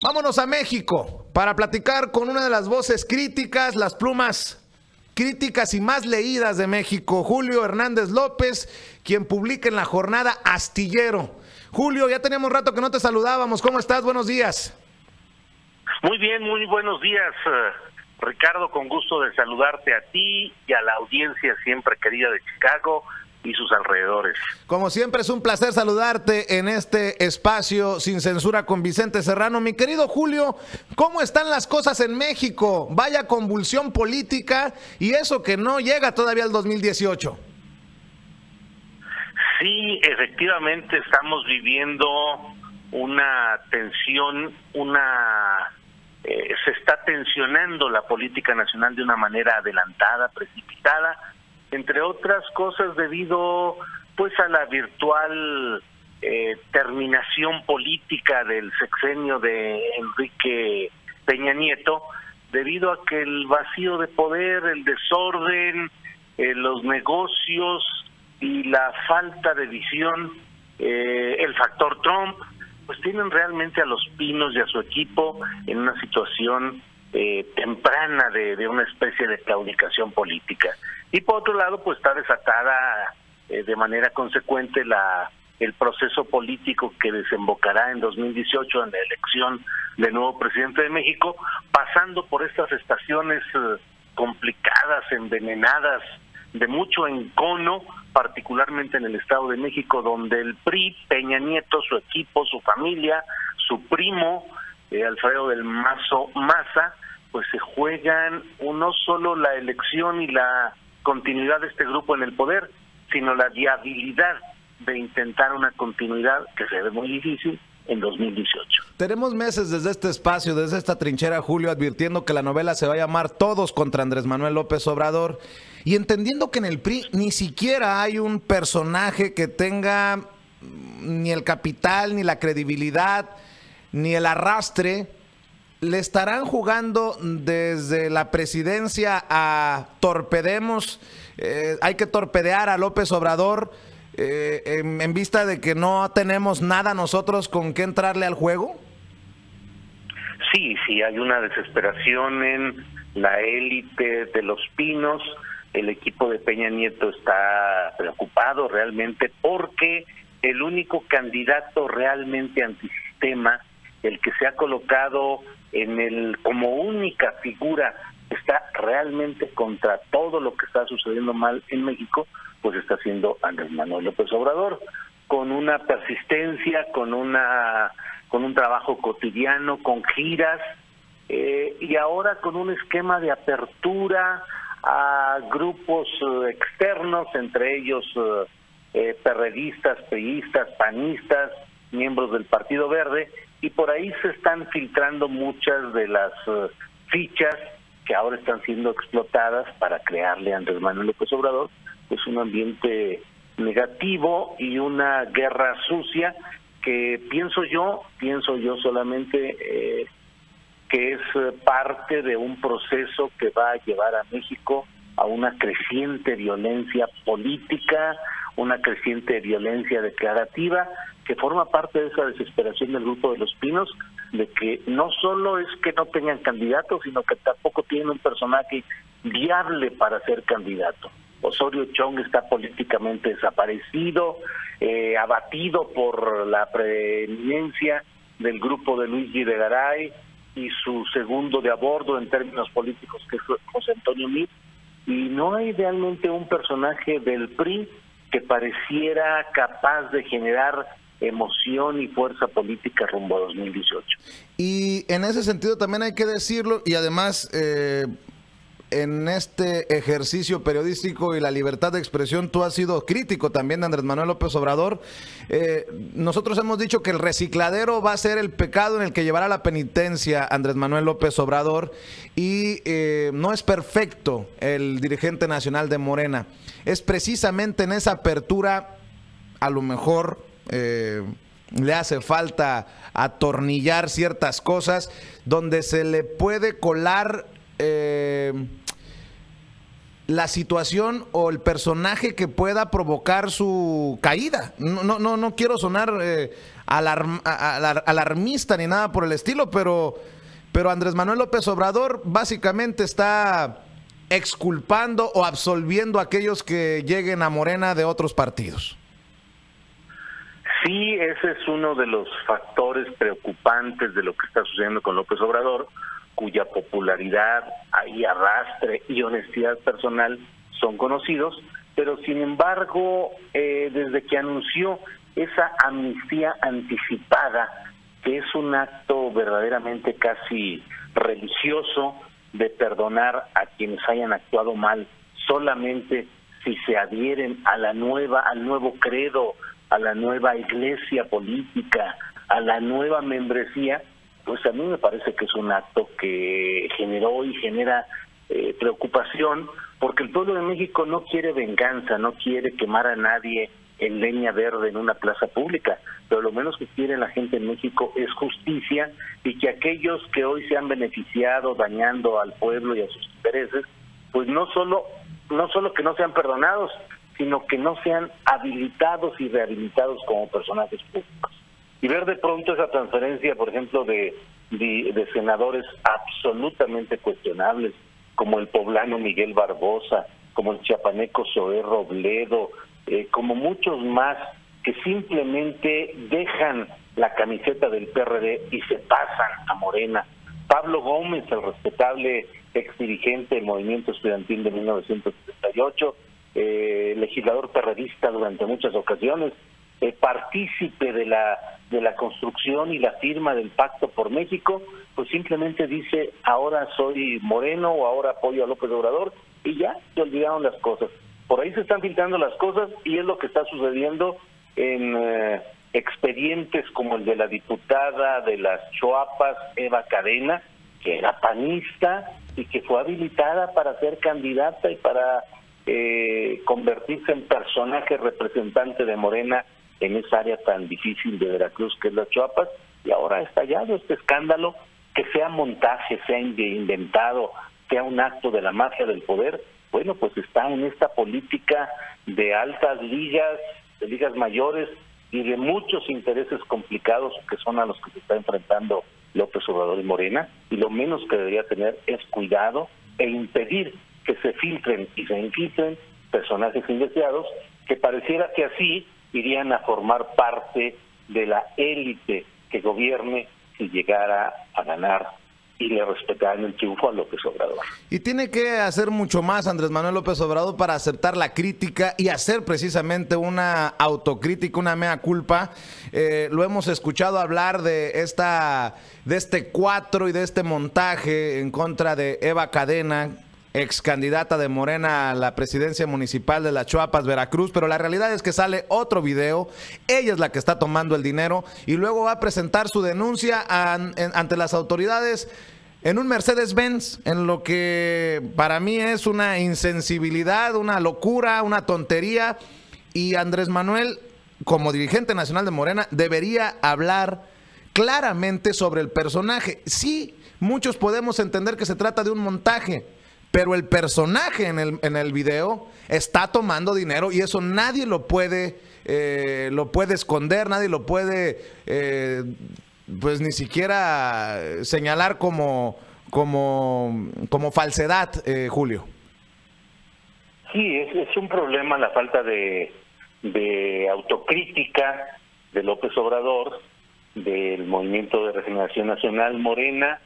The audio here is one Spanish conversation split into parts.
Vámonos a México para platicar con una de las voces críticas, las plumas críticas y más leídas de México, Julio Hernández López, quien publica en La Jornada Astillero. Julio, ya teníamos rato que no te saludábamos. ¿Cómo estás? Buenos días. Muy bien, muy buenos días, Ricardo. Con gusto de saludarte a ti y a la audiencia siempre querida de Chicago y sus alrededores. Como siempre es un placer saludarte en este espacio sin censura con Vicente Serrano. Mi querido Julio, ¿cómo están las cosas en México? Vaya convulsión política y eso que no llega todavía al 2018. Sí, efectivamente estamos viviendo una tensión, se está tensionando la política nacional de una manera adelantada, precipitada, entre otras cosas debido pues a la virtual terminación política del sexenio de Enrique Peña Nieto, debido a que el vacío de poder, el desorden, los negocios y la falta de visión, el factor Trump, pues tienen realmente a los Pinos y a su equipo en una situación temprana de una especie de claudicación política. Y por otro lado, pues está desatada de manera consecuente el proceso político que desembocará en 2018 en la elección del nuevo presidente de México, pasando por estas estaciones complicadas, envenenadas, de mucho encono, particularmente en el Estado de México, donde el PRI, Peña Nieto, su equipo, su familia, su primo, Alfredo del Mazo Maza, pues se juegan no solo la elección y la continuidad de este grupo en el poder, sino la viabilidad de intentar una continuidad que se ve muy difícil en 2018. Tenemos meses desde este espacio, desde esta trinchera, Julio, advirtiendo que la novela se va a llamar Todos contra Andrés Manuel López Obrador, y entendiendo que en el PRI ni siquiera hay un personaje que tenga ni el capital, ni la credibilidad, ni el arrastre. Le estarán jugando desde la presidencia a torpedemos, hay que torpedear a López Obrador, en vista de que no tenemos nada nosotros con qué entrarle al juego. Sí, hay una desesperación en la élite de los Pinos. El equipo de Peña Nieto está preocupado realmente porque el único candidato realmente antisistema, el que se ha colocado como única figura, está realmente contra todo lo que está sucediendo mal en México, pues está siendo Andrés Manuel López Obrador, con una persistencia, con un trabajo cotidiano, con giras, y ahora con un esquema de apertura a grupos externos, entre ellos perredistas, priistas, panistas, miembros del Partido Verde, y por ahí se están filtrando muchas de las fichas que ahora están siendo explotadas para crearle a Andrés Manuel López Obrador pues un ambiente negativo y una guerra sucia que pienso yo solamente que es parte de un proceso que va a llevar a México a una creciente violencia política, una creciente violencia declarativa, que forma parte de esa desesperación del grupo de los Pinos, de que no solo es que no tengan candidatos, sino que tampoco tienen un personaje viable para ser candidato. Osorio Chong está políticamente desaparecido, abatido por la preeminencia del grupo de Luis Videgaray y su segundo de a bordo en términos políticos, que es José Antonio Meade, y no hay realmente un personaje del PRI que pareciera capaz de generar emoción y fuerza política rumbo a 2018. Y en ese sentido también hay que decirlo, y además en este ejercicio periodístico y la libertad de expresión, tú has sido crítico también de Andrés Manuel López Obrador. Nosotros hemos dicho que el recicladero va a ser el pecado en el que llevará la penitencia Andrés Manuel López Obrador, y no es perfecto el dirigente nacional de Morena. Es precisamente en esa apertura, a lo mejor le hace falta atornillar ciertas cosas, donde se le puede colar la situación o el personaje que pueda provocar su caída. No quiero sonar alarmista ni nada por el estilo, pero Andrés Manuel López Obrador básicamente está exculpando o absolviendo a aquellos que lleguen a Morena de otros partidos. Sí, ese es uno de los factores preocupantes de lo que está sucediendo con López Obrador, cuya popularidad, y arrastre y honestidad personal son conocidos, pero sin embargo, desde que anunció esa amnistía anticipada, que es un acto verdaderamente casi religioso de perdonar a quienes hayan actuado mal, solamente si se adhieren a al nuevo credo, a la nueva iglesia política, a la nueva membresía, pues a mí me parece que es un acto que generó y genera preocupación, porque el pueblo de México no quiere venganza, no quiere quemar a nadie en leña verde en una plaza pública, pero lo menos que quiere la gente en México es justicia, y que aquellos que hoy se han beneficiado dañando al pueblo y a sus intereses, pues no solo que no sean perdonados, sino que no sean habilitados y rehabilitados como personajes públicos. Y ver de pronto esa transferencia, por ejemplo, de senadores absolutamente cuestionables, como el poblano Miguel Barbosa, como el chiapaneco Zoé Robledo, como muchos más, que simplemente dejan la camiseta del PRD y se pasan a Morena. Pablo Gómez, el respetable exdirigente del movimiento estudiantil de 1978, legislador perredista durante muchas ocasiones, partícipe de la construcción y la firma del Pacto por México, pues simplemente dice, ahora soy moreno o ahora apoyo a López Obrador, y ya se olvidaron las cosas. Por ahí se están filtrando las cosas, y es lo que está sucediendo en expedientes como el de la diputada de las Choapas, Eva Cadena, que era panista y que fue habilitada para ser candidata y para convertirse en personaje representante de Morena en esa área tan difícil de Veracruz que es las Choapas, y ahora ha estallado este escándalo. Que sea montaje, sea inventado, sea un acto de la mafia del poder, bueno, pues está en esta política de altas ligas, de ligas mayores y de muchos intereses complicados que son a los que se está enfrentando López Obrador y Morena, y lo menos que debería tener es cuidado e impedir que se filtren y se infiltren personajes indeseados que pareciera que así irían a formar parte de la élite que gobierne si llegara a ganar y le respetaran el triunfo a López Obrador. Y tiene que hacer mucho más Andrés Manuel López Obrador para aceptar la crítica y hacer precisamente una autocrítica, una mea culpa. Lo hemos escuchado hablar de este cuatro y de este montaje en contra de Eva Cadena, ex candidata de Morena a la presidencia municipal de las Choapas, Veracruz, pero la realidad es que sale otro video, ella es la que está tomando el dinero y luego va a presentar su denuncia ante las autoridades en un Mercedes-Benz, en lo que para mí es una insensibilidad, una locura, una tontería, y Andrés Manuel, como dirigente nacional de Morena, debería hablar claramente sobre el personaje. Sí, muchos podemos entender que se trata de un montaje, pero el personaje en el video está tomando dinero y eso nadie lo puede esconder, nadie lo puede pues ni siquiera señalar como falsedad, Julio. Sí, es un problema la falta de autocrítica de López Obrador, del Movimiento de Regeneración Nacional Morena,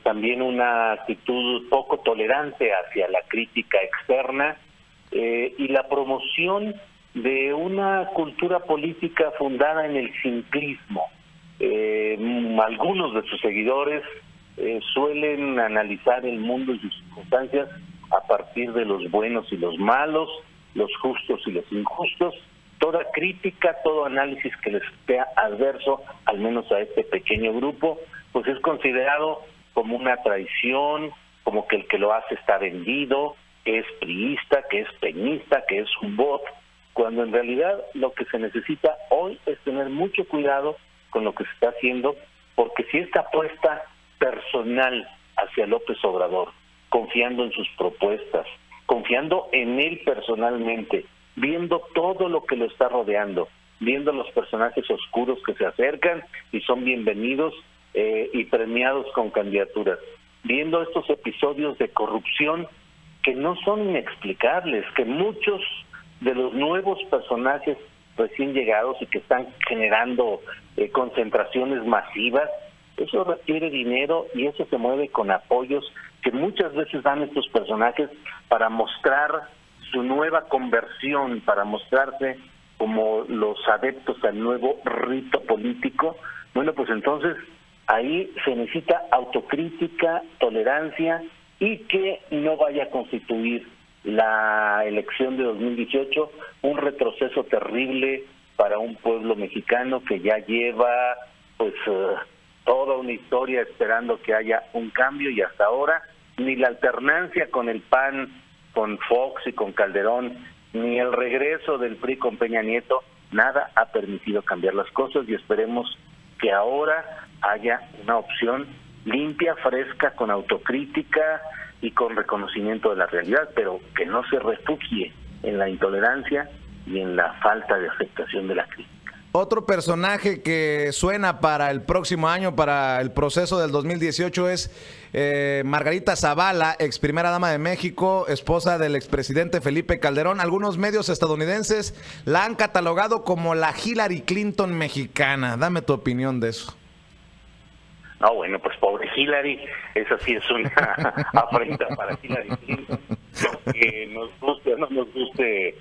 también una actitud poco tolerante hacia la crítica externa y la promoción de una cultura política fundada en el simplismo. Algunos de sus seguidores suelen analizar el mundo y sus circunstancias a partir de los buenos y los malos, los justos y los injustos. Toda crítica, todo análisis que les sea adverso, al menos a este pequeño grupo, pues es considerado como una traición, como que el que lo hace está vendido, que es priista, que es peñista, que es un bot, cuando en realidad lo que se necesita hoy es tener mucho cuidado con lo que se está haciendo, porque si esta apuesta personal hacia López Obrador, confiando en sus propuestas, confiando en él personalmente, viendo todo lo que lo está rodeando, viendo los personajes oscuros que se acercan y son bienvenidos y premiados con candidaturas, viendo estos episodios de corrupción que no son inexplicables, que muchos de los nuevos personajes recién llegados y que están generando concentraciones masivas, eso requiere dinero y eso se mueve con apoyos que muchas veces dan estos personajes para mostrar su nueva conversión, para mostrarse como los adeptos al nuevo rito político. Bueno, pues entonces ahí se necesita autocrítica, tolerancia y que no vaya a constituir la elección de 2018 un retroceso terrible para un pueblo mexicano que ya lleva pues toda una historia esperando que haya un cambio y hasta ahora ni la alternancia con el PAN, con Fox y con Calderón, ni el regreso del PRI con Peña Nieto, nada ha permitido cambiar las cosas y esperemos que ahora haya una opción limpia, fresca, con autocrítica y con reconocimiento de la realidad, pero que no se refugie en la intolerancia y en la falta de aceptación de la crítica. Otro personaje que suena para el próximo año, para el proceso del 2018, es Margarita Zavala, ex primera dama de México, esposa del expresidente Felipe Calderón. Algunos medios estadounidenses la han catalogado como la Hillary Clinton mexicana. Dame tu opinión de eso. No, bueno, pues pobre Hillary, esa sí es una afrenta para Hillary Clinton. Que nos guste o no nos guste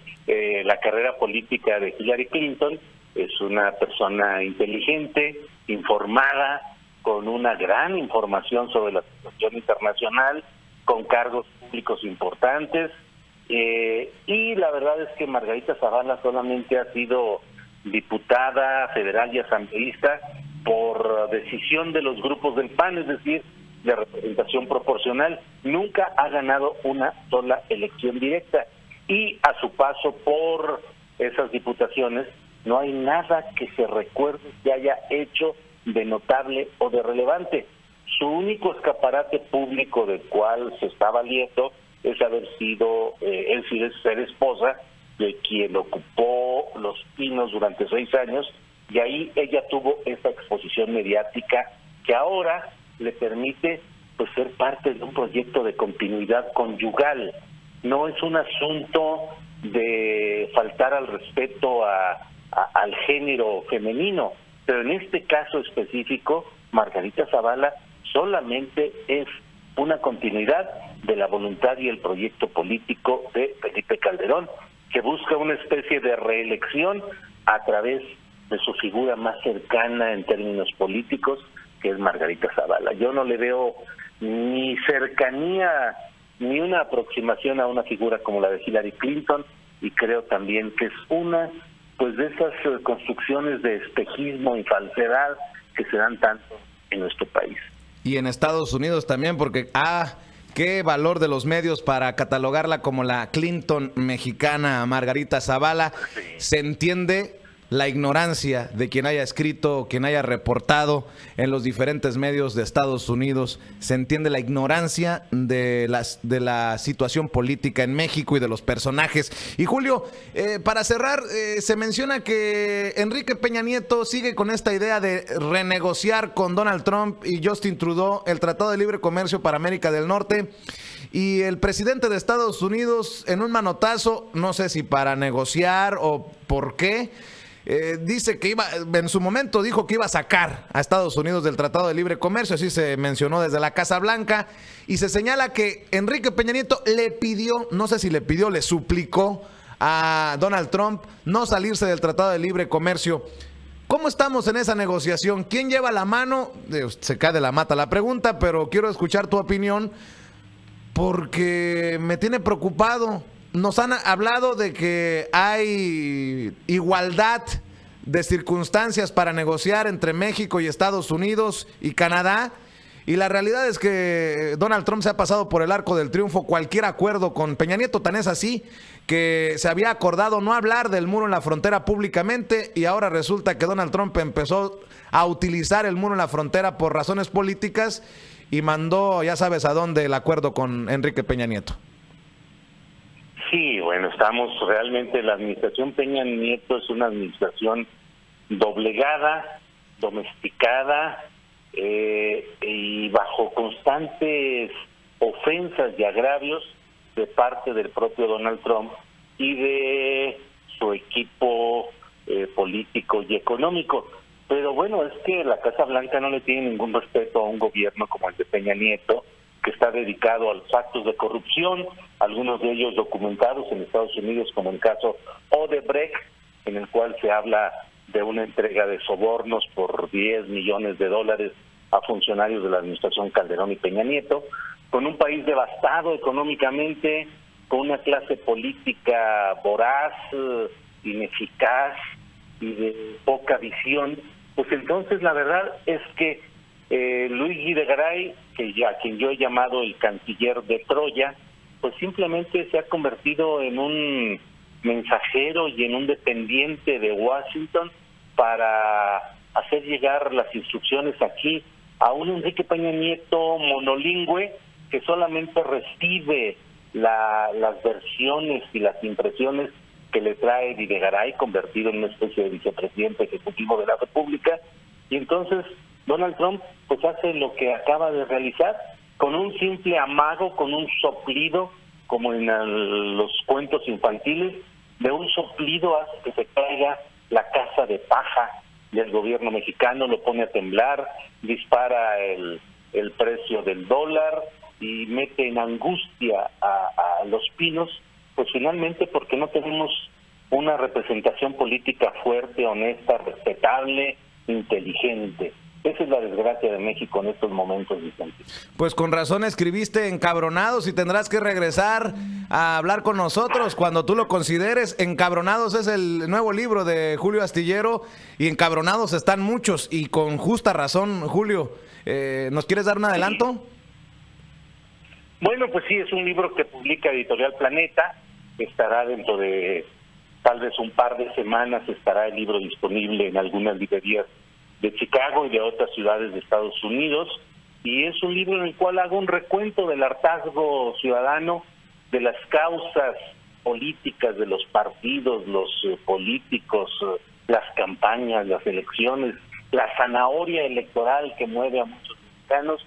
la carrera política de Hillary Clinton, es una persona inteligente, informada, con una gran información sobre la situación internacional, con cargos públicos importantes, y la verdad es que Margarita Zavala solamente ha sido diputada federal y asambleísta por decisión de los grupos del PAN, es decir, de representación proporcional. Nunca ha ganado una sola elección directa y a su paso por esas diputaciones no hay nada que se recuerde que haya hecho de notable o de relevante. Su único escaparate público del cual se está valiendo es haber sido, ser esposa de quien ocupó Los Pinos durante 6 años, y ahí ella tuvo esa exposición mediática que ahora le permite pues ser parte de un proyecto de continuidad conyugal. No es un asunto de faltar al respeto al género femenino, pero en este caso específico, Margarita Zavala solamente es una continuidad de la voluntad y el proyecto político de Felipe Calderón, que busca una especie de reelección a través de su figura más cercana en términos políticos, que es Margarita Zavala. Yo no le veo ni cercanía ni una aproximación a una figura como la de Hillary Clinton, y creo también que es una pues de esas construcciones de espejismo y falsedad que se dan tanto en nuestro país. Y en Estados Unidos también, porque qué valor de los medios para catalogarla como la Clinton mexicana, Margarita Zavala. Sí. Se entiende la ignorancia de quien haya escrito, quien haya reportado en los diferentes medios de Estados Unidos. Se entiende la ignorancia de la situación política en México y de los personajes. Y Julio, para cerrar, se menciona que Enrique Peña Nieto sigue con esta idea de renegociar con Donald Trump y Justin Trudeau el Tratado de Libre Comercio para América del Norte. Y el presidente de Estados Unidos, en un manotazo, no sé si para negociar o por qué, dice que en su momento dijo que iba a sacar a Estados Unidos del Tratado de Libre Comercio, así se mencionó desde la Casa Blanca, y se señala que Enrique Peña Nieto le pidió, no sé si le pidió, le suplicó a Donald Trump no salirse del Tratado de Libre Comercio. ¿Cómo estamos en esa negociación? ¿Quién lleva la mano? Se cae de la mata la pregunta, pero quiero escuchar tu opinión porque me tiene preocupado. Nos han hablado de que hay igualdad de circunstancias para negociar entre México y Estados Unidos y Canadá, y la realidad es que Donald Trump se ha pasado por el arco del triunfo cualquier acuerdo con Peña Nieto. Tan es así que se había acordado no hablar del muro en la frontera públicamente, y ahora resulta que Donald Trump empezó a utilizar el muro en la frontera por razones políticas y mandó, ya sabes a dónde, el acuerdo con Enrique Peña Nieto. Bueno, estamos realmente, la administración Peña Nieto es una administración doblegada, domesticada y bajo constantes ofensas y agravios de parte del propio Donald Trump y de su equipo político y económico. Pero bueno, es que la Casa Blanca no le tiene ningún respeto a un gobierno como el de Peña Nieto, que está dedicado a los actos de corrupción, algunos de ellos documentados en Estados Unidos, como el caso Odebrecht, en el cual se habla de una entrega de sobornos por $10 millones a funcionarios de la administración Calderón y Peña Nieto, con un país devastado económicamente, con una clase política voraz, ineficaz y de poca visión. Pues entonces la verdad es que Luis Videgaray, a quien yo he llamado el canciller de Troya, pues simplemente se ha convertido en un mensajero y en un dependiente de Washington para hacer llegar las instrucciones aquí a un Enrique Peña Nieto monolingüe que solamente recibe las versiones y las impresiones que le trae Videgaray, convertido en una especie de vicepresidente ejecutivo de la República. Y entonces Donald Trump pues hace lo que acaba de realizar, con un simple amago, con un soplido, como en los cuentos infantiles, de un soplido hace que se caiga la casa de paja del gobierno mexicano, lo pone a temblar, dispara el precio del dólar y mete en angustia a los pinos, pues finalmente porque no tenemos una representación política fuerte, honesta, respetable, inteligente. Esa es la desgracia de México en estos momentos, Vicente. Pues con razón escribiste Encabronados y tendrás que regresar a hablar con nosotros cuando tú lo consideres. Encabronados es el nuevo libro de Julio Astillero y encabronados están muchos y con justa razón, Julio. ¿Nos quieres dar un adelanto? Bueno, pues sí, es un libro que publica Editorial Planeta. Estará dentro de tal vez un par de semanas, estará el libro disponible en algunas librerías de Chicago y de otras ciudades de Estados Unidos, y es un libro en el cual hago un recuento del hartazgo ciudadano, de las causas políticas de los partidos, los políticos, las campañas, las elecciones, la zanahoria electoral que mueve a muchos mexicanos,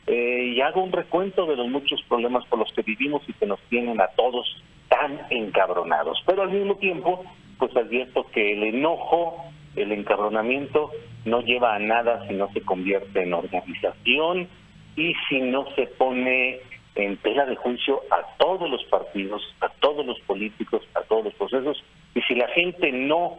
y hago un recuento de los muchos problemas por los que vivimos y que nos tienen a todos tan encabronados. Pero al mismo tiempo, pues advierto que el enojo, el encabronamiento no lleva a nada si no se convierte en organización y si no se pone en tela de juicio a todos los partidos, a todos los políticos, a todos los procesos, y si la gente no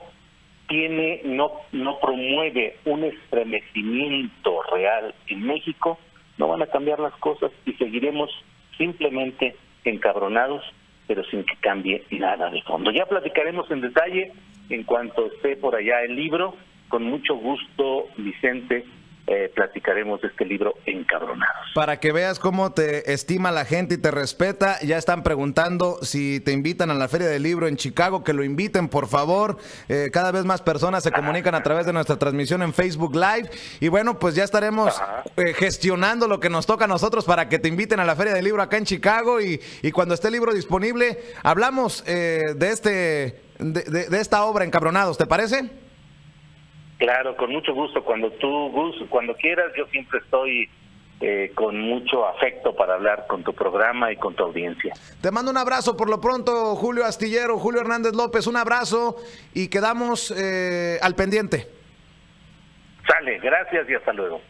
promueve un estremecimiento real en México, no van a cambiar las cosas y seguiremos simplemente encabronados, pero sin que cambie nada de fondo. Ya platicaremos en detalle en cuanto esté por allá el libro. Con mucho gusto, Vicente, platicaremos de este libro Encabronados. Para que veas cómo te estima la gente y te respeta, ya están preguntando si te invitan a la Feria del Libro en Chicago, que lo inviten, por favor. Cada vez más personas se comunican a través de nuestra transmisión en Facebook Live. Y bueno, pues ya estaremos gestionando lo que nos toca a nosotros para que te inviten a la Feria del Libro acá en Chicago. Y cuando esté el libro disponible, hablamos de esta obra, Encabronados, ¿te parece? Claro, con mucho gusto. Cuando quieras, yo siempre estoy con mucho afecto para hablar con tu programa y con tu audiencia. Te mando un abrazo por lo pronto, Julio Astillero, Julio Hernández López, un abrazo y quedamos al pendiente. Sale, gracias y hasta luego.